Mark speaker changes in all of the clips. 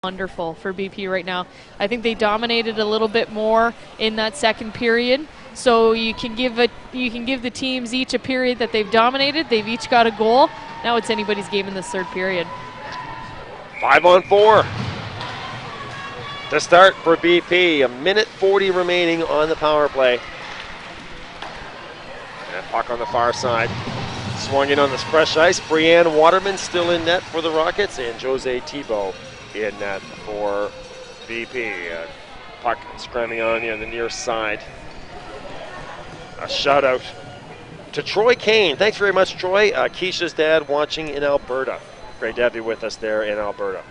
Speaker 1: wonderful for BP right now. I think they dominated a little bit more in that second period. So you can give the teams each a period that they've dominated. They've each got a goal. Now it's anybody's game in this third period.
Speaker 2: 5-on-4 to start for BP. 1:40 remaining on the power play. And puck on the far side. Swung in on this fresh ice. Brianne Waterman still in net for the Rockets, and Jose Thibault in net for BP. Puck scrambling on here on the near side. A shout out to Troy Kane. Thanks very much, Troy. Keisha's dad watching in Alberta. Great to have you with us there in Alberta.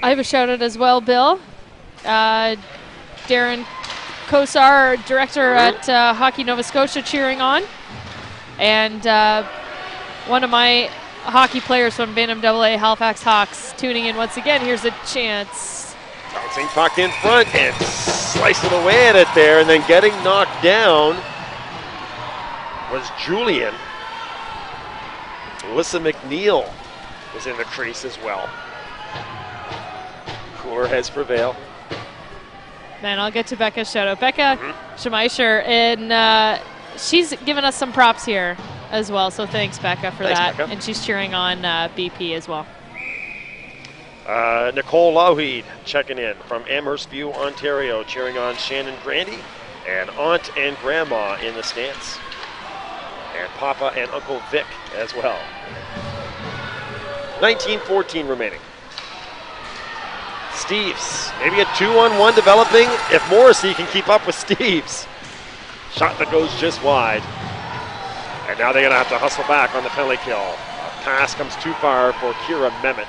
Speaker 1: I have a shout out as well, Bill. Darren Kosar, our director at Hockey Nova Scotia, cheering on. And one of my hockey players from Bantam AA, Halifax Hawks, tuning in once again. Here's a chance.
Speaker 2: Bouncing puck in front and slicing away at it there, and then getting knocked down was Julian. Alyssa McNeil was in the crease as well. Cooler heads prevail.
Speaker 1: Man, I'll get to Becca's shout out. Becca Schmeischer, and she's given us some props here as well, so thanks, Becca, for that. Becca. And she's cheering on BP as well.
Speaker 2: Nicole Lougheed checking in from Amherst View, Ontario, cheering on Shannon Grandy and Aunt and Grandma in the stands. And Papa and Uncle Vic as well. 19:14 remaining. Steves, maybe a 2-on-1 developing if Morrissey can keep up with Steves. Shot that goes just wide. And now they're going to have to hustle back on the penalty kill. A pass comes too far for Kira Mehmet.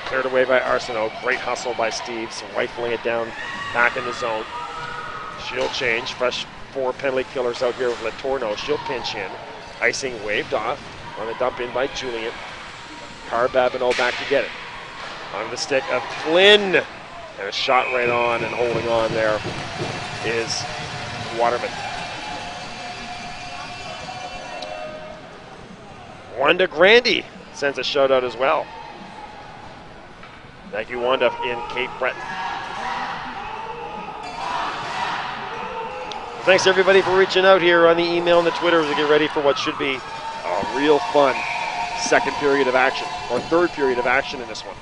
Speaker 2: Cleared away by Arsenault. Great hustle by Steves, rifling it down back in the zone. She'll change. Fresh 4 penalty killers out here with Letourneau. She'll pinch in. Icing waved off on the dump in by Julian. Carr-Babineau back to get it. On the stick of Flynn. And a shot right on, and holding on there is Waterman. Wanda Grandy sends a shutout as well. Thank you, Wanda, in Cape Breton. Thanks, everybody, for reaching out here on the email and the Twitter as we get ready for what should be a real fun second period of action, or third period of action in this one.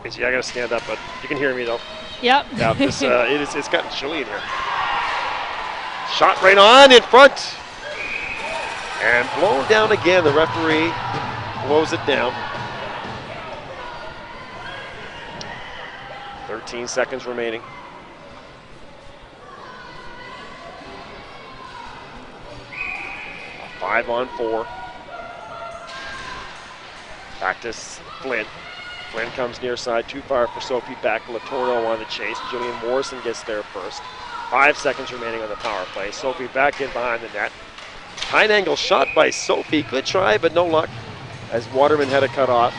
Speaker 2: I got to stand up, but you can hear me, though.
Speaker 1: Yep.
Speaker 2: Yeah, it's gotten chilly in here. Shot right on in front. And blown down again. The referee blows it down. 13 seconds remaining. A 5-on-4. Back to Flynn. Flynn comes near side, too far for Sophie Beck. Letourneau on the chase. Julian Morrison gets there first. 5 seconds remaining on the power play. Sophie Beck in behind the net. Tight angle shot by Sophie. Good try, but no luck as Waterman had it cut off.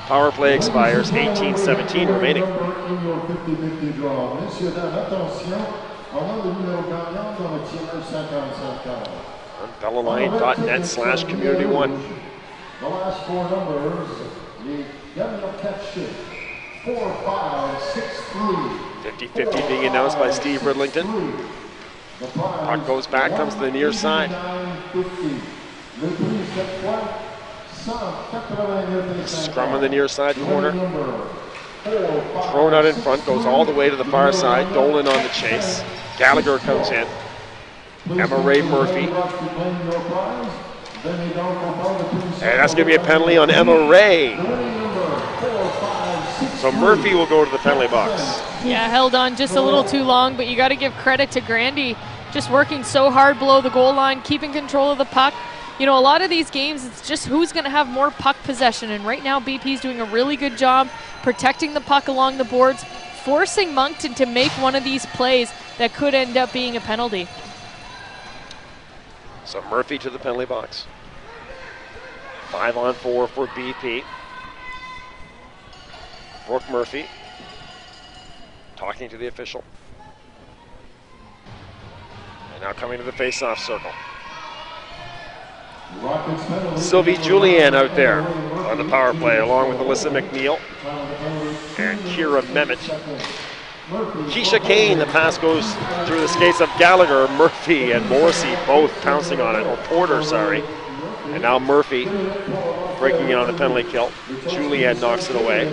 Speaker 2: Power play expires. 18:17 remaining. On bellaline.net/community1.
Speaker 3: The last 4 numbers, the Gabriel Ketchuk, 4563.
Speaker 2: 50-50 being announced by Steve Ridlington. Puck goes back, comes to the near side. Scrum on the near side corner. Thrown out in front, goes all the way to the far side. Dolan on the chase. Gallagher comes in. Emma Ray Murphy. And that's going to be a penalty on Emma Ray. So Murphy will go to the penalty box.
Speaker 1: Yeah, held on just a little too long, but you got to give credit to Grandy, just working so hard below the goal line, keeping control of the puck. You know, a lot of these games, it's just who's going to have more puck possession, and right now BP's doing a really good job protecting the puck along the boards, forcing Moncton to make one of these plays that could end up being a penalty.
Speaker 2: So Murphy to the penalty box. 5-on-4 for BP. Brooke Murphy talking to the official. And now coming to the face-off circle. Sylvie Julian out there. on the power play, along with Alyssa McNeil and Kira Memmott. Keisha Kane, the pass goes through the skates of Gallagher, Murphy, and Morrissey both pouncing on it, or Porter, sorry. And now Murphy breaking in on the penalty kill. Julianne knocks it away.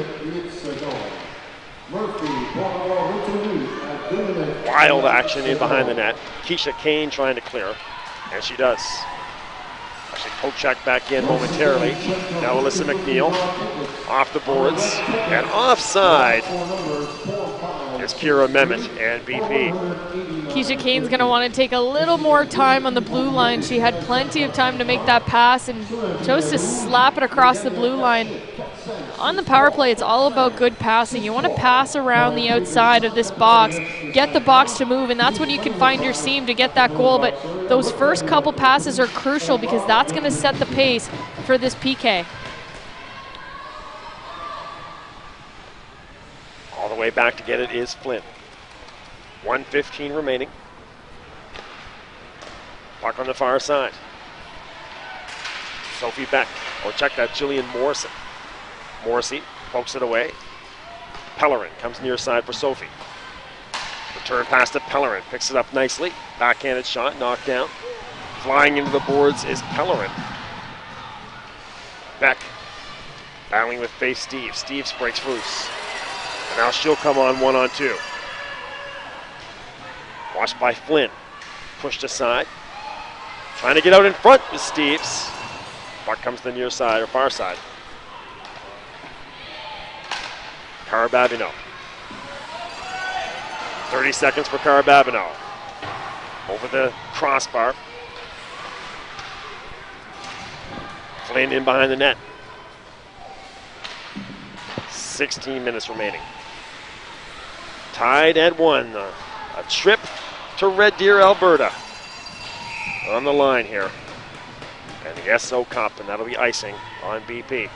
Speaker 2: Wild action in behind the net. Keisha Kane trying to clear, and she does. Actually, Kochak back in momentarily. Now Alyssa McNeil off the boards, and offside is Kira Memmott and BP.
Speaker 1: Keisha Kane's going to want to take a little more time on the blue line. She had plenty of time to make that pass and chose to slap it across the blue line. On the power play, it's all about good passing. You want to pass around the outside of this box, get the box to move, and that's when you can find your seam to get that goal. But those first couple passes are crucial because that's going to set the pace for this PK.
Speaker 2: All the way back to get it is Flynn. 1:15 remaining. Puck on the far side. Sophie Beck, or check that, Jillian Morrison. Morrissey pokes it away. Pellerin comes near side for Sophie. Return pass to Pellerin, picks it up nicely. Backhanded shot, knocked down. Flying into the boards is Pellerin. Beck battling with face Steve. Steve breaks loose. And now she'll come on 1-on-2. Watched by Flynn. Pushed aside. Trying to get out in front with Steves. Puck comes to the near side or far side. Carr-Babineau. 30 seconds for Carr-Babineau. Over the crossbar. Flynn in behind the net. 16 minutes remaining. Tied at 1. A trip to Red Deer, Alberta. On the line here. And the SO Cup, and that'll be icing on BP.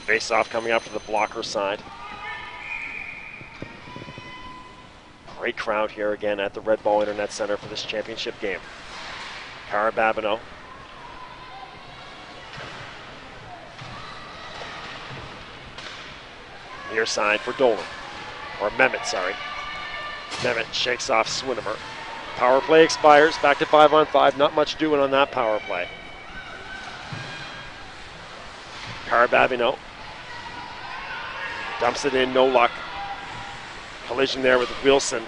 Speaker 2: Face-off coming out to the blocker side. Great crowd here again at the Red Ball Internet Center for this championship game. Carr-Babineau. Near side for Dolan. Or Memmott, sorry. Memmott shakes off Swinimer. Power play expires. Back to 5-on-5. Not much doing on that power play. Carr-Babineau. Dumps it in, no luck. Collision there with Wilson.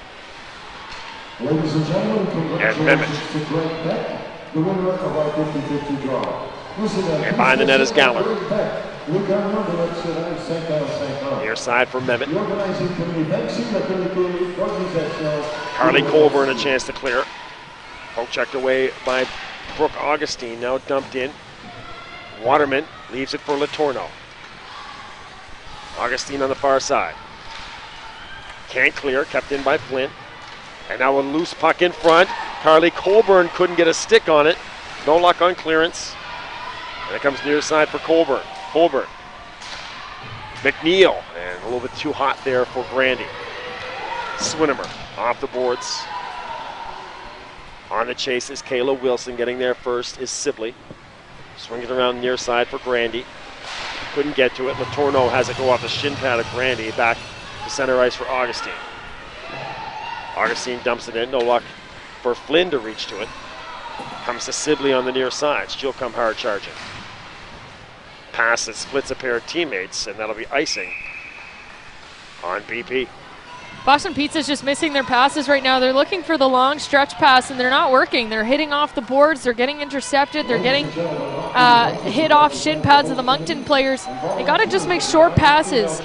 Speaker 3: Ladies and gentlemen, congratulations to Greg Beck, the winner of our 50-50 draw.
Speaker 2: And behind the net is Gallagher. Near side for Memmott. Carly Colburn a chance to clear. Poke checked away by Brooke Augustine, now dumped in. Waterman leaves it for Letourneau. Augustine on the far side. Can't clear, kept in by Flint. And now a loose puck in front. Carly Colburn couldn't get a stick on it. No luck on clearance. And it comes near side for Colburn. McNeil, and a little bit too hot there for Grandy. Swinimer off the boards. On the chase is Kayla Wilson. Getting there first is Sibley. Swings it around near side for Grandy. Couldn't get to it. Letourneau has it go off the shin pad of Grandy. Back to center ice for Augustine. Augustine dumps it in. No luck for Flynn to reach to it. Comes to Sibley on the near side. She'll come hard charging. Pass that splits a pair of teammates, and that'll be icing on BP.
Speaker 1: Boston Pizza's just missing their passes right now. They're looking for the long stretch pass, and they're not working. They're hitting off the boards. They're getting intercepted. They're getting hit off shin pads of the Moncton players. They got to just make short passes.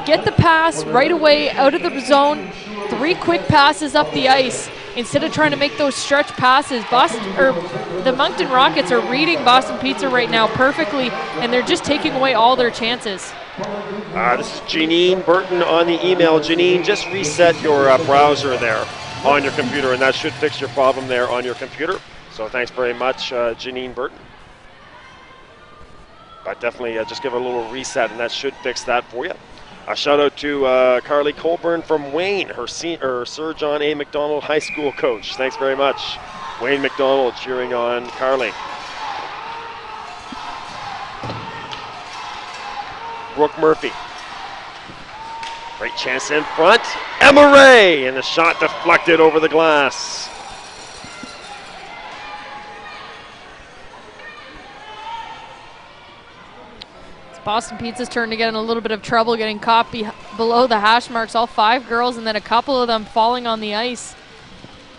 Speaker 1: Get the pass right away out of the zone. 3 quick passes up the ice instead of trying to make those stretch passes. The Moncton Rockets are reading Boston Pizza right now perfectly, and they're just taking away all their chances.
Speaker 2: This is Janine Burton on the email. Janine, just reset your browser there on your computer, and that should fix your problem there on your computer. So thanks very much, Janine Burton. But definitely just give it a little reset, and that should fix that for you. A shout out to Carly Colburn from Wayne, her Sir John A. Macdonald High School coach. Thanks very much. Wayne McDonald cheering on Carly. Brooke Murphy. Great chance in front. Emma Ray, and the shot deflected over the glass.
Speaker 1: It's Boston Pizza's turn to get in a little bit of trouble, getting caught below the hash marks. All 5 girls, and then a couple of them falling on the ice.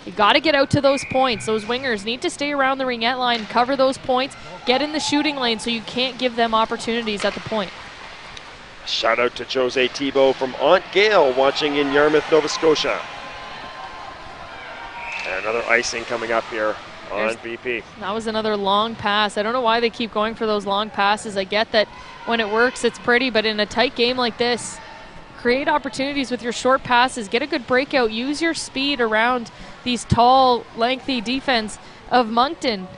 Speaker 1: You got to get out to those points. Those wingers need to stay around the ringette line, cover those points, get in the shooting lane so you can't give them opportunities at the point.
Speaker 2: Shout out to Jose Thibault from Aunt Gail watching in Yarmouth, Nova Scotia. And another icing coming up here on VP.
Speaker 1: That was another long pass. I don't know why they keep going for those long passes. I get that when it works, it's pretty, but in a tight game like this, create opportunities with your short passes. Get a good breakout. Use your speed around these tall, lengthy defense of Moncton.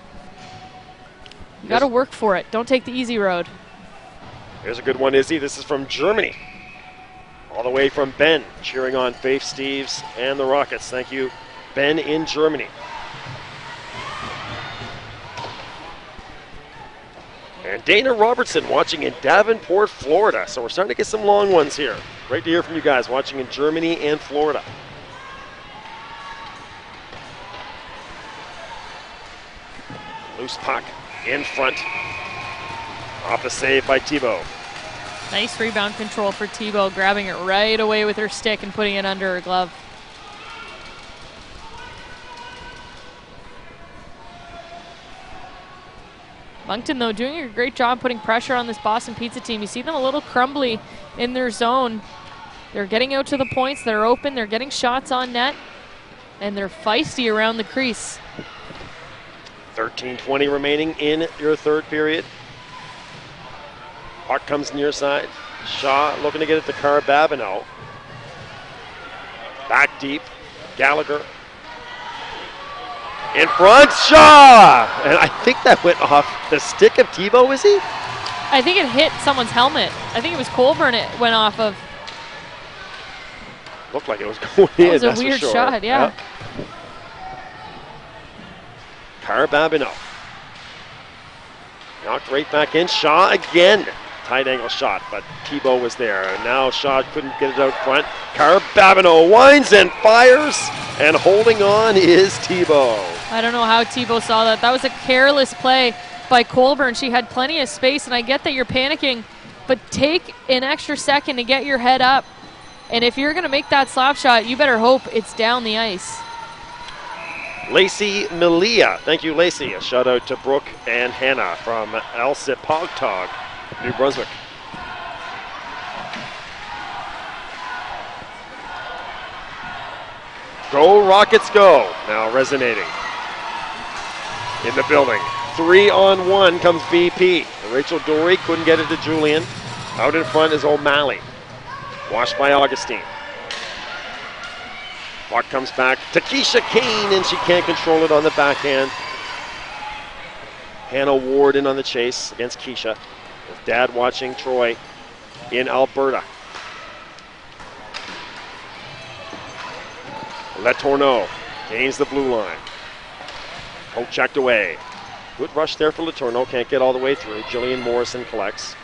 Speaker 1: You got to work for it. Don't take the easy road.
Speaker 2: Here's a good one, Izzy. This is from Germany. All the way from Ben, cheering on Faith Steves and the Rockets. Thank you, Ben in Germany. And Dana Robertson watching in Davenport, Florida. So we're starting to get some long ones here. Great to hear from you guys watching in Germany and Florida. Loose puck in front. Off the save by Thibault.
Speaker 1: Nice rebound control for Thibault, grabbing it right away with her stick and putting it under her glove. Moncton, though, doing a great job putting pressure on this Boston Pizza team. You see them a little crumbly in their zone. They're getting out to the points. They're open. They're getting shots on net. And they're feisty around the crease.
Speaker 2: 13:20 remaining in your third period. Puck comes near side. Shaw looking to get it to Carr-Babineau. Back deep. Gallagher. In front, Shaw! And I think that went off the stick of Thibault, is he?
Speaker 1: I think it hit someone's helmet. I think it was Colburn it went off of.
Speaker 2: Looked like it was going in.
Speaker 1: That was a
Speaker 2: that's
Speaker 1: weird
Speaker 2: for sure.
Speaker 1: shot, yeah.
Speaker 2: Carr-Babineau. Knocked right back in. Shaw again. Tight angle shot, but Thibault was there. And now Shaw couldn't get it out front. Carr-Babineau winds and fires, and holding on is Thibault.
Speaker 1: I don't know how Thibault saw that. That was a careless play by Colburn. She had plenty of space, and I get that you're panicking, but take an extra second to get your head up. And if you're going to make that slap shot, you better hope it's down the ice.
Speaker 2: Lacey Malia. Thank you, Lacey. A shout out to Brooke and Hannah from Elsipogtog, New Brunswick. Go Rockets go. Now resonating in the building. 3-on-1 comes BP. Rachel Dory couldn't get it to Julian. Out in front is O'Malley. Washed by Augustine. Puck comes back to Keisha Kane, and she can't control it on the backhand. Hannah Ward in on the chase against Keisha. With Dad watching Troy in Alberta. Letourneau gains the blue line. Poke checked away. Good rush there for Letourneau. Can't get all the way through. Jillian Morrison collects.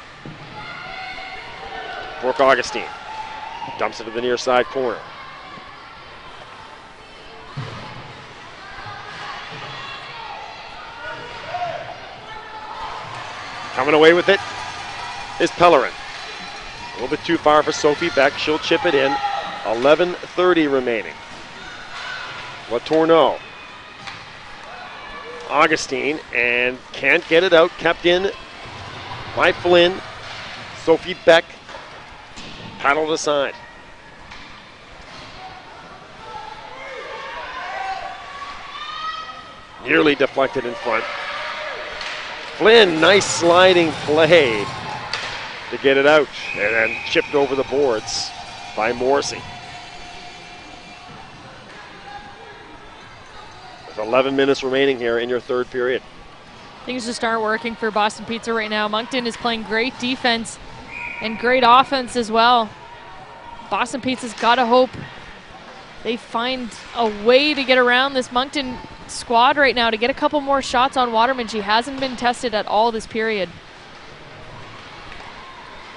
Speaker 2: Brooke Augustine dumps it to the near side corner. Coming away with it is Pellerin. A little bit too far for Sophie Beck. She'll chip it in. 11:30 remaining. Letourneau. Augustine, and can't get it out. Kept in by Flynn. Sophie Beck paddled aside. Nearly deflected in front. Flynn, nice sliding play to get it out, and then chipped over the boards by Morrissey. With 11 minutes remaining here in your third period.
Speaker 1: Things just aren't working for Boston Pizza right now. Moncton is playing great defense and great offense as well. Boston Pizza's got to hope they find a way to get around this Moncton squad right now to get a couple more shots on Waterman. She hasn't been tested at all this period.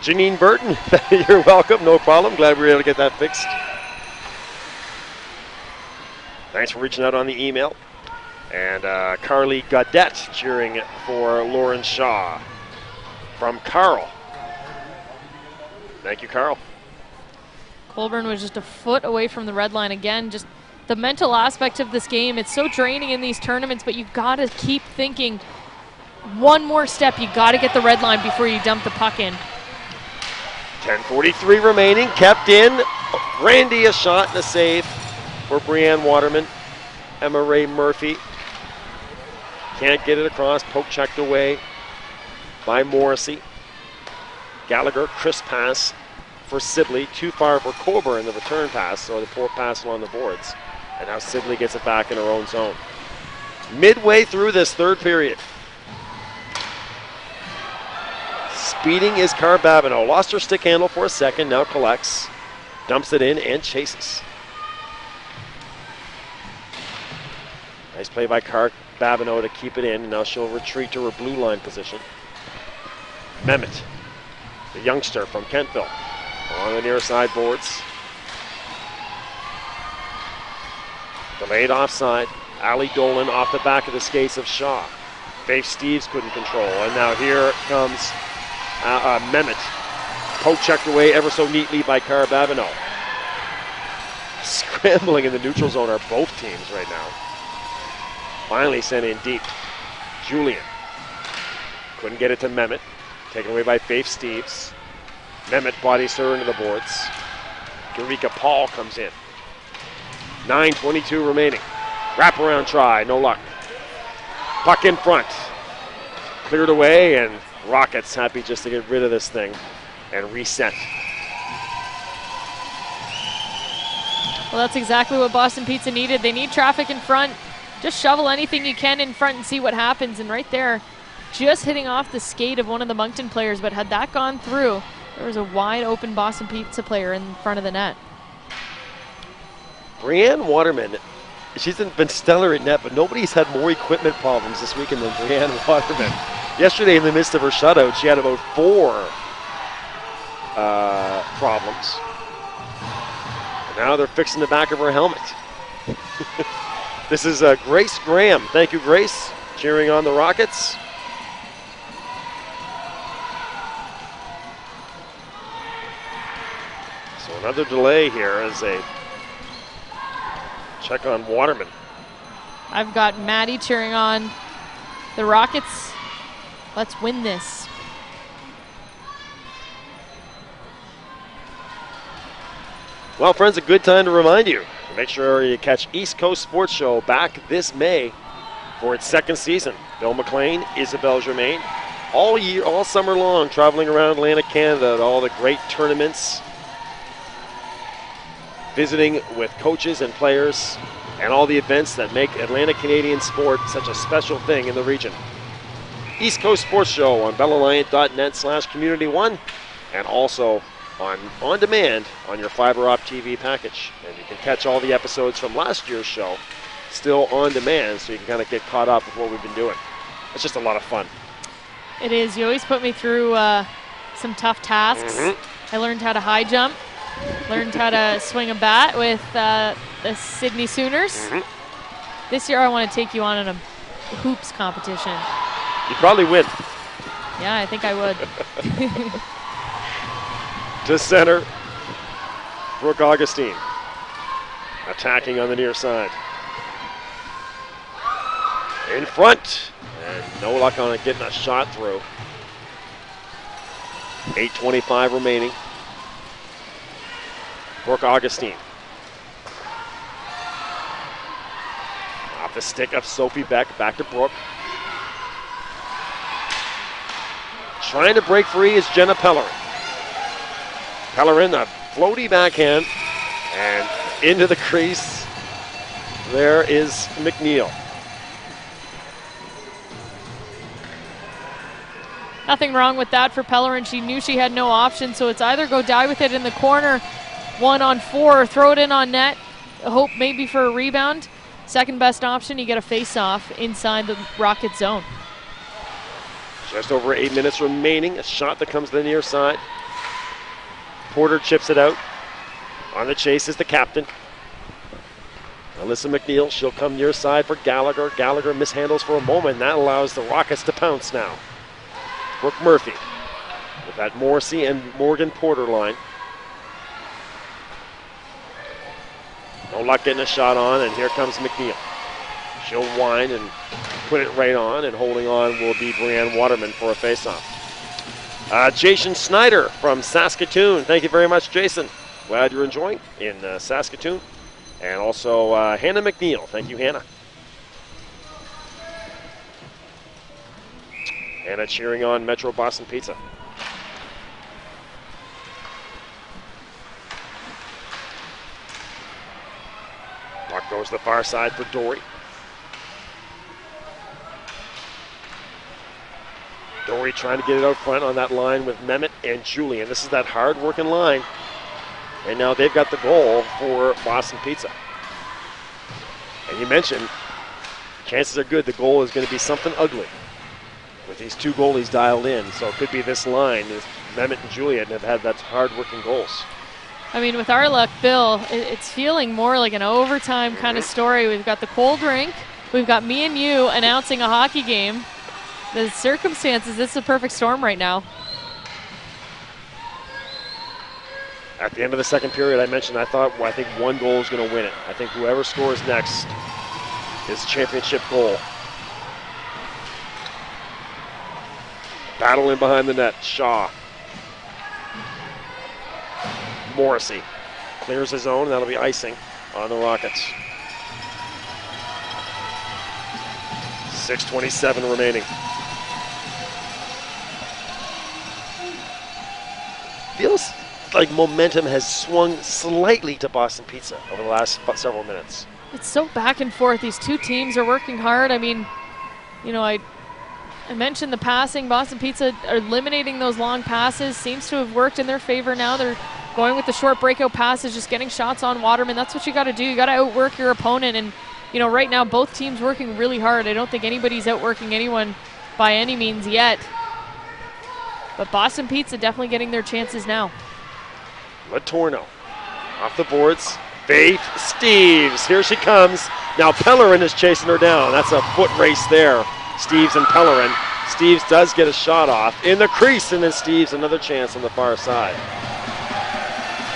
Speaker 2: Janine Burton, you're welcome. No problem. Glad we were able to get that fixed. Thanks for reaching out on the email. And Carly Gaudette cheering for Lauren Shaw from Carl. Thank you, Carl.
Speaker 1: Colburn was just a foot away from the red line again. Just the mental aspect of this game. It's so draining in these tournaments, but you got to keep thinking one more step. You got to get the red line before you dump the puck in.
Speaker 2: 10:43 remaining, kept in. Randy a shot and a save for Brianne Waterman. Emma Ray Murphy can't get it across. Poke checked away by Morrissey. Gallagher, crisp pass for Sibley. Too far for Coburn, the return pass, so the poor pass along the boards. And now Sibley gets it back in her own zone. Midway through this third period. Speeding is Carr-Babineau. Lost her stick handle for a second, now collects. Dumps it in and chases. Nice play by Carr-Babineau to keep it in, and now she'll retreat to her blue line position. Mehmet, the youngster from Kentville, along the near side boards. Delayed offside. Ali Dolan off the back of the skates of Shaw. Faith Steves couldn't control, and now here comes Mehmet. Poke checked away ever so neatly by Carr-Babineau. Scrambling in the neutral zone are both teams right now. Finally sent in deep. Julian couldn't get it to Mehmet. Taken away by Faith Steves. Mehmet bodies her into the boards. Eureka Paul comes in. 9:22 remaining. Wraparound try, no luck. Puck in front. Cleared away, and Rockets happy just to get rid of this thing and reset.
Speaker 1: Well, that's exactly what Boston Pizza needed. They need traffic in front. Just shovel anything you can in front and see what happens. And right there, just hitting off the skate of one of the Moncton players. But had that gone through, there was a wide open Boston Pizza player in front of the net.
Speaker 2: Brianne Waterman, she's been stellar at net, but nobody's had more equipment problems this weekend than Brianne Waterman. Yesterday, in the midst of her shutout, she had about 4 problems. And now they're fixing the back of her helmet. This is Grace Graham. Thank you, Grace, cheering on the Rockets. So another delay here as they check on Waterman.
Speaker 1: I've got Maddie cheering on the Rockets. Let's win this.
Speaker 2: Well, friends, a good time to remind you. Make sure you catch East Coast Sports Show back this May for its 2nd season. Bill McLean, Isabelle Germain, all year, all summer long, traveling around Atlantic Canada at all the great tournaments, visiting with coaches and players, and all the events that make Atlantic Canadian sport such a special thing in the region. East Coast Sports Show on BellAlliant.net/Community1, and also on demand on your fiber op TV package. And you can catch all the episodes from last year's show still on demand, so you can kind of get caught up with what we've been doing. It's just a lot of fun.
Speaker 1: It is. You always put me through some tough tasks. I learned how to high jump, learned how to swing a bat with the Sydney Sooners. This year I want to take you on a hoops competition.
Speaker 2: You'd probably win.
Speaker 1: Yeah, I think I would.
Speaker 2: To center, Brooke Augustine attacking on the near side. In front, and no luck on it getting a shot through. 8:25 remaining. Brooke Augustine. Off the stick of Sophie Beck, back to Brooke. Trying to break free is Jenna Pellerin. Pellerin, a floaty backhand, and into the crease. There is McNeil.
Speaker 1: Nothing wrong with that for Pellerin. She knew she had no option, so it's either go die with it in the corner, 1-on-4, or throw it in on net, hope maybe for a rebound. second best option, you get a face-off inside the Rocket zone.
Speaker 2: Just over 8 minutes remaining. A shot that comes to the near side. Porter chips it out. On the chase is the captain. Alyssa McNeil, she'll come near side for Gallagher. Gallagher mishandles for a moment. That allows the Rockets to pounce now. Brooke Murphy with that Morrissey and Morgan Porter line. No luck getting a shot on, and here comes McNeil. She'll wind and put it right on, and holding on will be Brianne Waterman for a faceoff. Jason Snyder from Saskatoon. Thank you very much, Jason. Glad you're enjoying in Saskatoon. And also Hannah McNeil. Thank you, Hannah. Hannah cheering on Metro Boston Pizza. Puck goes to the far side for Dory. Dory trying to get it out front on that line with Mehmet and Julian. This is that hard-working line. And now they've got the goal for Boston Pizza. And you mentioned, chances are good the goal is going to be something ugly with these two goalies dialed in. So it could be this line. Mehmet and Julian have had that hard-working goals.
Speaker 1: I mean, with our luck, Bill, it's feeling more like an overtime kind of story. We've got the cold drink. We've got me and you announcing a hockey game. The circumstances, this is a perfect storm right now.
Speaker 2: At the end of the second period, I mentioned I think one goal is going to win it. I think whoever scores next is championship goal. Battle in behind the net. Shaw. Morrissey clears his own, and that'll be icing on the Rockets. 6:27 remaining. Feels like momentum has swung slightly to Boston Pizza over the last several minutes.
Speaker 1: It's so back and forth. These two teams are working hard. I mean, you know, I mentioned the passing. Boston Pizza are eliminating those long passes. Seems to have worked in their favor now. They're going with the short breakout passes, just getting shots on Waterman. That's what you got to do. You got to outwork your opponent. And, you know, right now both teams working really hard. I don't think anybody's outworking anyone by any means yet. But Boston Pizza definitely getting their chances now.
Speaker 2: Latorno off the boards. Faith Steeves. Here she comes. Now Pellerin is chasing her down. That's a foot race there. Steeves and Pellerin. Steeves does get a shot off in the crease, and then Steeves another chance on the far side.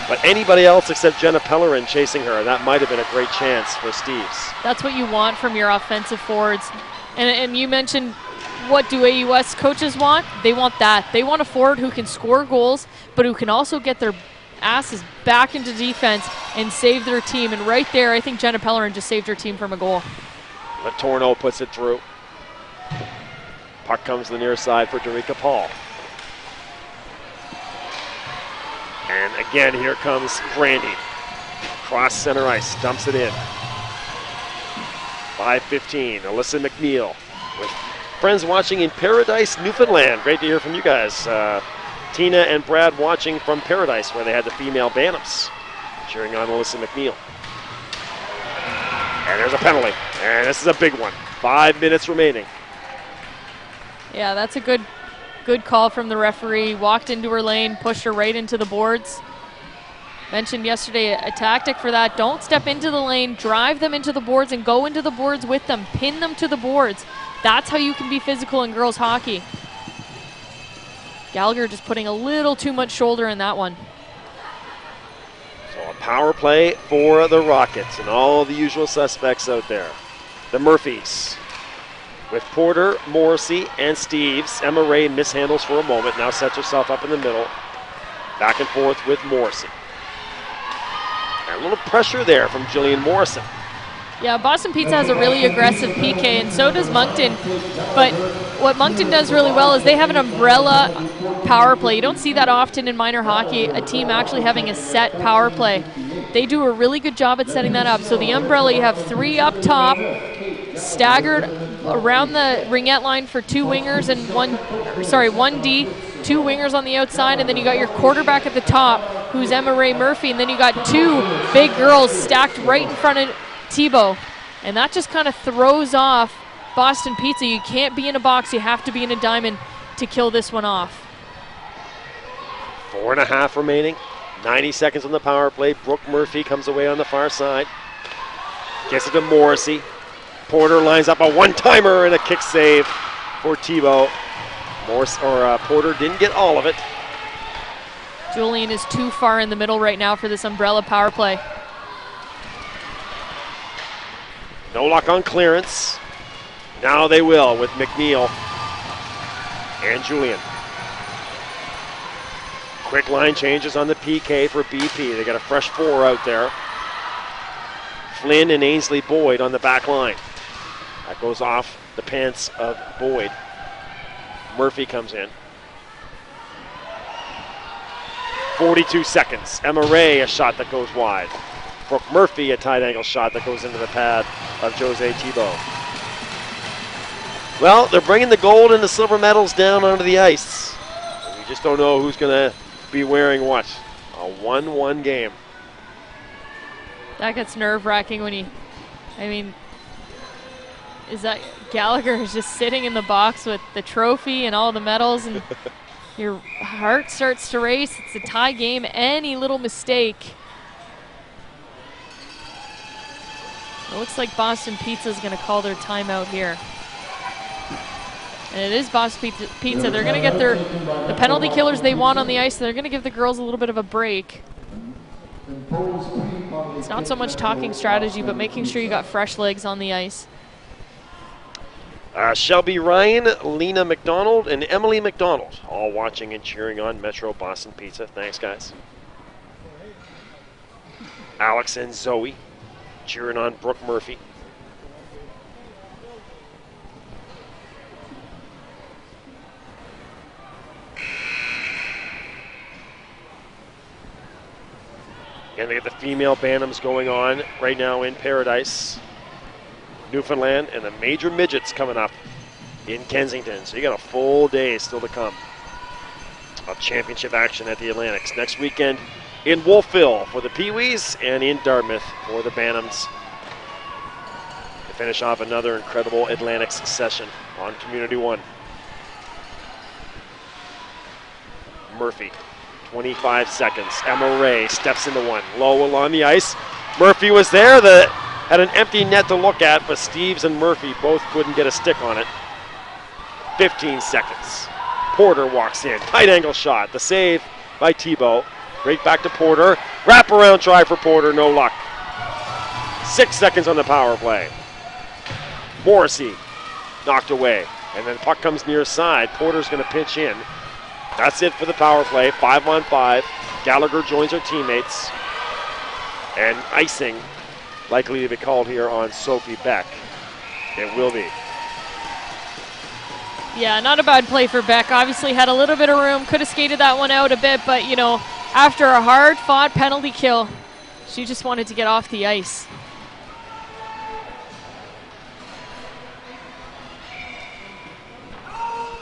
Speaker 2: But anybody else except Jenna Pellerin chasing her, that might have been a great chance for Steeves.
Speaker 1: That's what you want from your offensive forwards. And you mentioned, what do AUS coaches want? They want that. They want a forward who can score goals, but who can also get their asses back into defense and save their team. And right there, I think Jenna Pellerin just saved her team from a goal.
Speaker 2: Latorno puts it through. Puck comes to the near side for Derica Paul. And again, here comes Brandy. Cross center ice, dumps it in. 5:15, Alyssa McNeil with friends watching in Paradise, Newfoundland. Great to hear from you guys. Tina and Brad watching from Paradise, where they had the female Bantams, cheering on Alyssa McNeil. And there's a penalty, and this is a big one. 5 minutes remaining.
Speaker 1: Yeah, that's a good call from the referee. Walked into her lane, pushed her right into the boards. Mentioned yesterday a tactic for that. Don't step into the lane, drive them into the boards and go into the boards with them. Pin them to the boards. That's how you can be physical in girls hockey. Gallagher just putting a little too much shoulder in that one.
Speaker 2: So a power play for the Rockets and all the usual suspects out there. The Murphys with Porter, Morrissey, and Steeves. Emma Ray mishandles for a moment, now sets herself up in the middle. Back and forth with Morrissey. And a little pressure there from Jillian Morrison.
Speaker 1: Yeah, Boston Pizza has a really aggressive PK, and so does Moncton. But what Moncton does really well is they have an umbrella power play. You don't see that often in minor hockey, a team actually having a set power play. They do a really good job at setting that up. So the umbrella, you have three up top, staggered around the ringette line for two wingers and one D, two wingers on the outside, and then you got your quarterback at the top, who's Emma Ray Murphy, and then you got two big girls stacked right in front of Thibault. And that just kind of throws off Boston Pizza. You can't be in a box, you have to be in a diamond to kill this one off.
Speaker 2: 4.5 remaining. 90 seconds on the power play. Brooke Murphy comes away on the far side. Gets it to Morrissey. Porter lines up a one-timer and a kick save for Thibault. Porter didn't get all of it.
Speaker 1: Julian is too far in the middle right now for this umbrella power play.
Speaker 2: No luck on clearance. Now they will with McNeil and Julian. Quick line changes on the PK for BP. They got a fresh 4 out there. Flynn and Ainsley Boyd on the back line. That goes off the pants of Boyd. Murphy comes in. 42 seconds. Emma Ray, a shot that goes wide. Brooke Murphy, a tight angle shot that goes into the pad of Jose Thibault. Well, they're bringing the gold and the silver medals down onto the ice. We just don't know who's going to be wearing what. A 1-1 game.
Speaker 1: That gets nerve-wracking when you, I mean, is that Gallagher is just sitting in the box with the trophy and all the medals, and your heart starts to race. It's a tie game. Any little mistake. It looks like Boston Pizza is going to call their timeout here. And it is Boston Pizza. They're going to get the penalty killers they want on the ice. They're going to give the girls a little bit of a break. It's not so much talking strategy, but making sure you got fresh legs on the ice.
Speaker 2: Shelby Ryan, Lena McDonald, and Emily McDonald all watching and cheering on Metro Boston Pizza. Thanks, guys. Alex and Zoe cheering on Brooke Murphy. And they have the female Bantams going on right now in Paradise, Newfoundland, and the major midgets coming up in Kensington. So you got a full day still to come of championship action at the Atlantics. Next weekend in Wolfville for the Pee-wees and in Dartmouth for the Bantams. To finish off another incredible Atlantics session on Community One. Murphy. 25 seconds. Emma Ray steps into one. Low along the ice. Murphy was there. Had an empty net to look at, but Steves and Murphy both couldn't get a stick on it. 15 seconds. Porter walks in. Tight angle shot. The save by Thibault. Right back to Porter. Wraparound try for Porter. No luck. 6 seconds on the power play. Morrissey knocked away. And then the puck comes near side. Porter's going to pitch in. That's it for the power play, 5-on-5. Gallagher joins her teammates. And icing likely to be called here on Sophie Beck. It will be.
Speaker 1: Yeah, not a bad play for Beck. Obviously had a little bit of room, could have skated that one out a bit, but you know, after a hard-fought penalty kill, she just wanted to get off the ice.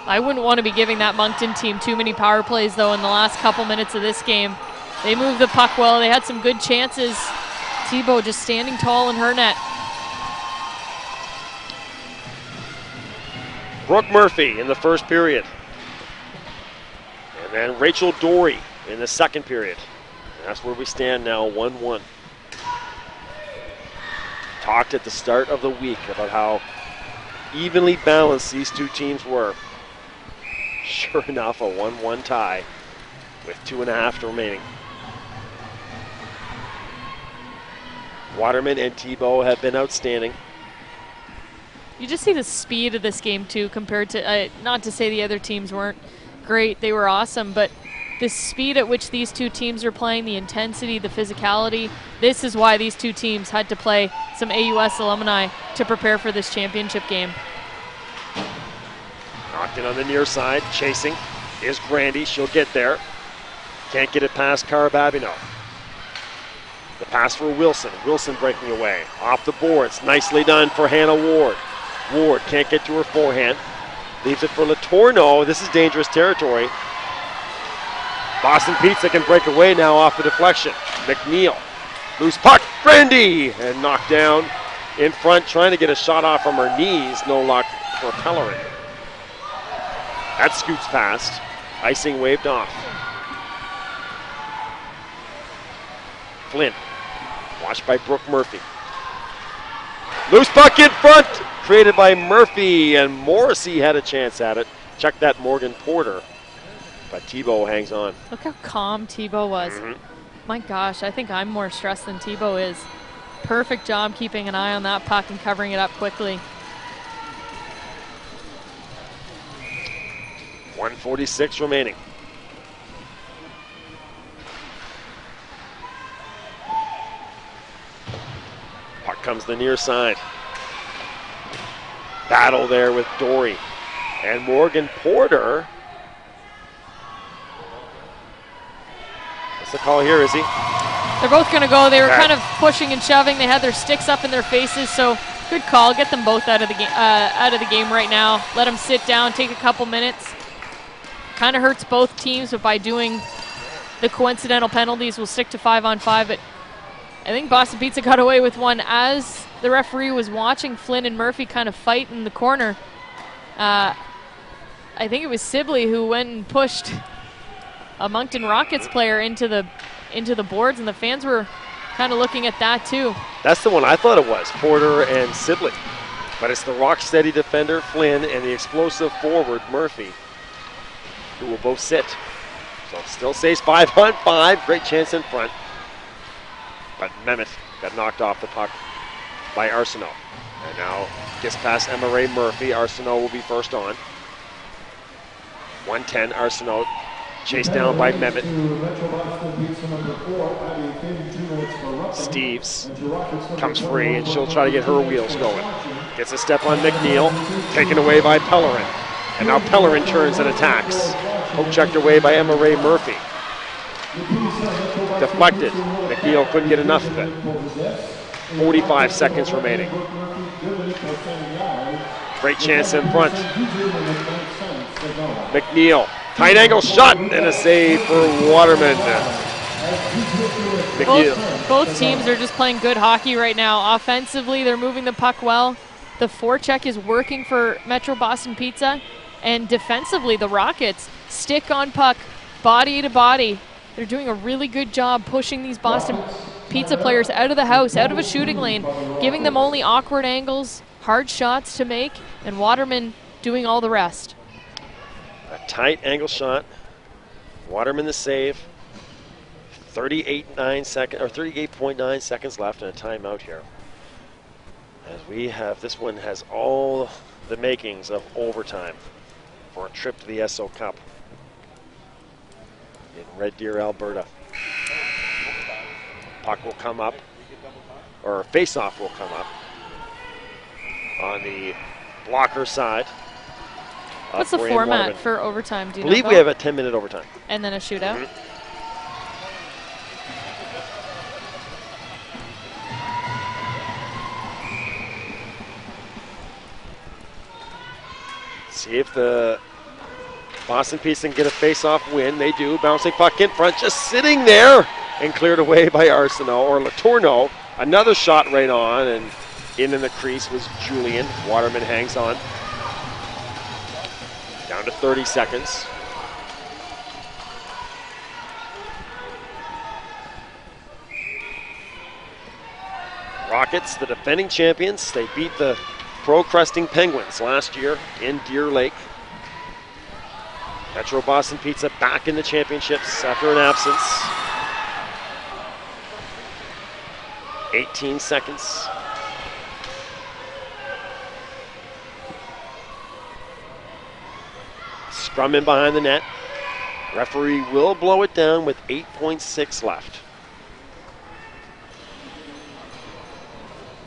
Speaker 1: I wouldn't want to be giving that Moncton team too many power plays, though, in the last couple minutes of this game. They moved the puck well. They had some good chances. Thibault just standing tall in her net.
Speaker 2: Brooke Murphy in the first period. And then Rachel Dory in the second period. And that's where we stand now, 1-1. Talked at the start of the week about how evenly balanced these two teams were. Sure enough, a 1-1 tie with 2.5 remaining. Waterman and Thibault have been outstanding.
Speaker 1: You just see the speed of this game, too, compared to, not to say the other teams weren't great, they were awesome, but the speed at which these two teams are playing, the intensity, the physicality, this is why these two teams had to play some AUS alumni to prepare for this championship game.
Speaker 2: Knocked in on the near side, chasing is Grandy. She'll get there. Can't get it past Carr-Babineau. The pass for Wilson. Wilson breaking away. Off the boards. Nicely done for Hannah Ward. Ward can't get to her forehand. Leaves it for Letourneau. This is dangerous territory. Boston Pizza can break away now off the deflection. McNeil. Loose puck. Grandy! And knocked down in front, trying to get a shot off from her knees. No luck for Pellerin. That scoots past. Icing waved off. Flynn, watched by Brooke Murphy. Loose puck in front, created by Murphy, and Morrissey had a chance at it. Check that, Morgan Porter. But Thibault hangs on.
Speaker 1: Look how calm Thibault was. My gosh, I think I'm more stressed than Thibault is. Perfect job keeping an eye on that puck and covering it up quickly.
Speaker 2: 1:46 remaining. Puck comes the near side. Battle there with Dory. And Morgan Porter. What's the call here, Izzy?
Speaker 1: They're both going to go. They were kind of pushing and shoving. They had their sticks up in their faces, so good call. Get them both out of the game right now. Let them sit down, take a couple minutes. Kind of hurts both teams, but by doing the coincidental penalties, we'll stick to 5-on-5. But I think Boston Pizza got away with one as the referee was watching Flynn and Murphy kind of fight in the corner. I think it was Sibley who went and pushed a Moncton Rockets player into the boards, and the fans were kind of looking at that too.
Speaker 2: That's the one I thought it was, Porter and Sibley. But it's the rock-steady defender, Flynn, and the explosive forward, Murphy, who will both sit. So it still stays 5-on-5, great chance in front. But Mehmet got knocked off the puck by Arsenault. And now gets past Emma Ray Murphy. Arsenault will be first on. 1:10, Arsenault chased down by Mehmet. Steves comes free, and she'll try to get her wheels going. Gets a step on McNeil, taken away by Pellerin. And now Pellerin turns and attacks. Poke checked away by Emma Ray Murphy. Deflected. McNeil couldn't get enough of it. 45 seconds remaining. Great chance in front. McNeil, tight angle shot, and a save for Waterman.
Speaker 1: Both teams are just playing good hockey right now. Offensively, they're moving the puck well. The forecheck is working for Metro Boston Pizza. And defensively, the Rockets stick on puck, body to body. They're doing a really good job pushing these Boston Pizza players out of the house, out of a shooting lane, giving them only awkward angles, hard shots to make, and Waterman doing all the rest.
Speaker 2: A tight angle shot. Waterman the save. 38.9 seconds left and a timeout here. As we have, this one has all the makings of overtime for a trip to the Esso Cup in Red Deer, Alberta. Puck will come up, or face-off will come up on the blocker side.
Speaker 1: What's the format for overtime? Do you
Speaker 2: I believe we have a 10-minute overtime.
Speaker 1: And then a shootout?
Speaker 2: See if the Boston Pizza can get a face-off win. They do. Bouncing puck in front, just sitting there, and cleared away by Arsenault or Letourneau. Another shot right on, and in the crease was Julian. Waterman hangs on. Down to 30 seconds. Rockets, the defending champions, they beat the Pro-Cresting Penguins last year in Deer Lake. Metro Boston Pizza back in the championships after an absence. 18 seconds. Scrum in behind the net. Referee will blow it down with 8.6 left.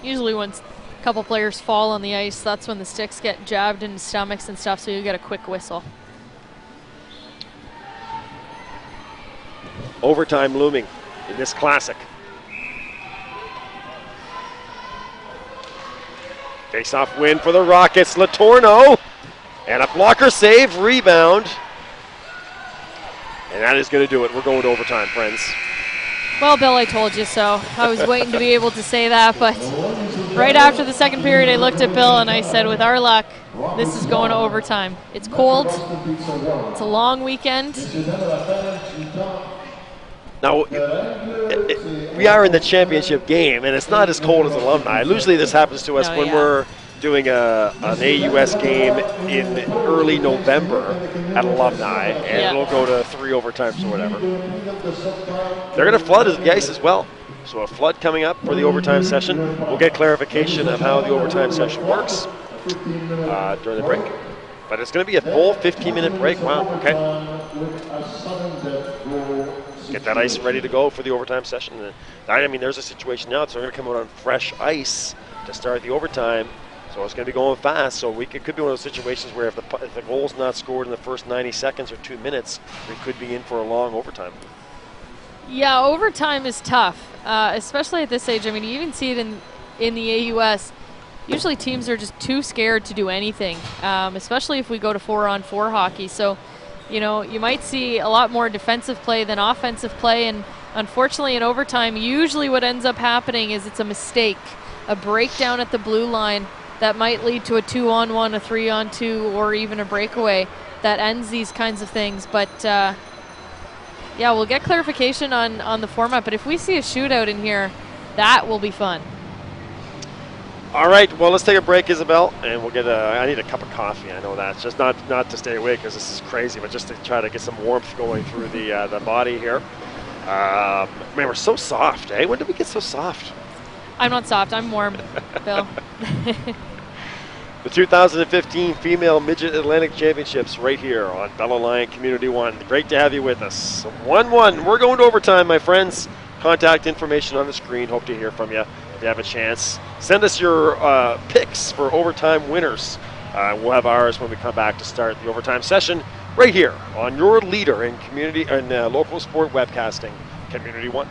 Speaker 1: Usually when a couple players fall on the ice, that's when the sticks get jabbed into stomachs and stuff, so you get a quick whistle.
Speaker 2: Overtime looming in this classic. Face-off win for the Rockets. Letourneau, and a blocker save, rebound. And that is going to do it. We're going to overtime, friends.
Speaker 1: Well, Bill, I told you so. I was waiting to be able to say that, but right after the second period, I looked at Bill and I said, with our luck, this is going to overtime. It's cold. It's a long weekend.
Speaker 2: Now, we are in the championship game, and it's not as cold as Alumni. Usually this happens to us when we're doing an AUS game in early November at Alumni, and it'll go to 3 overtimes or whatever. They're going to flood the ice as well. So a flood coming up for the overtime session. We'll get clarification of how the overtime session works during the break. But it's going to be a full 15-minute break. Wow, okay. Get that ice ready to go for the overtime session. And I mean, there's a situation now, so we're going to come out on fresh ice to start the overtime. So it's going to be going fast. So it could be one of those situations where if the goal's not scored in the first 90 seconds or 2 minutes, we could be in for a long overtime. Yeah,
Speaker 1: overtime is tough, especially at this age. I mean, you even see it in the AUS. Usually teams are just too scared to do anything, especially if we go to 4-on-4 hockey. So, you know, you might see a lot more defensive play than offensive play, and unfortunately in overtime, usually what ends up happening is it's a mistake, a breakdown at the blue line that might lead to a 2-on-1, a 3-on-2, or even a breakaway that ends these kinds of things. But yeah, we'll get clarification on the format, but if we see a shootout in here, that will be fun.
Speaker 2: All right, well, let's take a break, Isabel, and we'll get I need a cup of coffee. I know that. It's just not to stay awake because this is crazy, but just to try to get some warmth going through the body here. Man, we're so soft, eh? When did we get so soft?
Speaker 1: I'm not soft. I'm warm, Bill.
Speaker 2: The 2015 Female Midget Atlantic Championships right here on Bell Alliant Community One. Great to have you with us. 1-1. We're going to overtime, my friends. Contact information on the screen. Hope to hear from you if you have a chance. Send us your picks for overtime winners. We'll have ours when we come back to start the overtime session right here on your leader in community and local sport webcasting, Community One.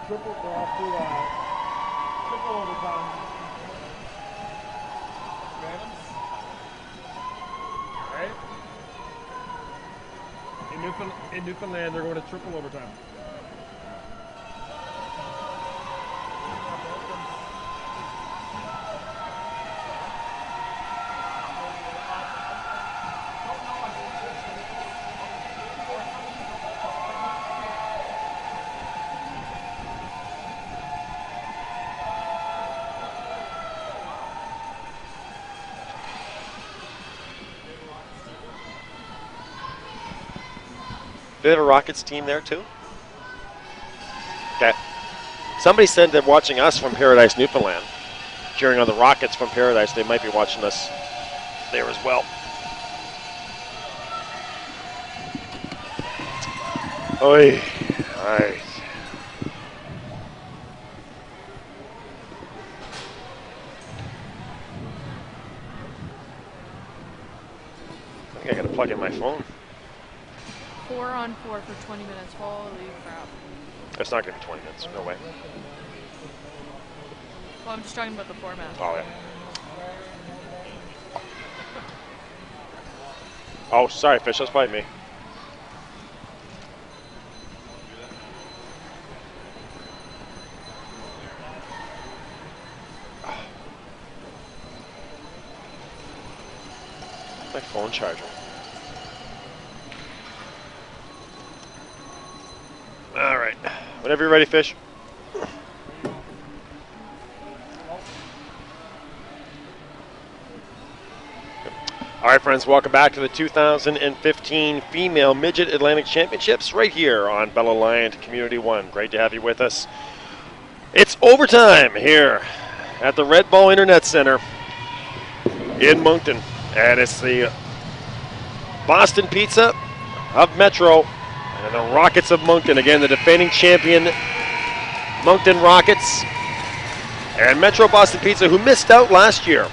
Speaker 4: triple overtime. Right? In Newfoundland, they're going to triple overtime.
Speaker 2: Do they have a Rockets team there too? Okay. Somebody said they're watching us from Paradise, Newfoundland. Cheering on the Rockets from Paradise. They might be watching us there as well. Oi. Alright. I think I gotta plug in my phone.
Speaker 1: 4-on-4 for 20 minutes. Holy crap.
Speaker 2: It's not gonna be 20 minutes. No way.
Speaker 1: Well, I'm just talking about the format.
Speaker 2: Oh, yeah. Oh, sorry, Fish. That's probably me. My phone charger. All right. Whenever you're ready, Fish. All right, friends, welcome back to the 2015 Female Midget Atlantic Championships right here on Bell Alliant Community One. Great to have you with us. It's overtime here at the Red Ball Internet Center in Moncton. And it's the Boston Pizza of Metro and the Rockets of Moncton. Again, the defending champion Moncton Rockets and Metro Boston Pizza, who missed out last year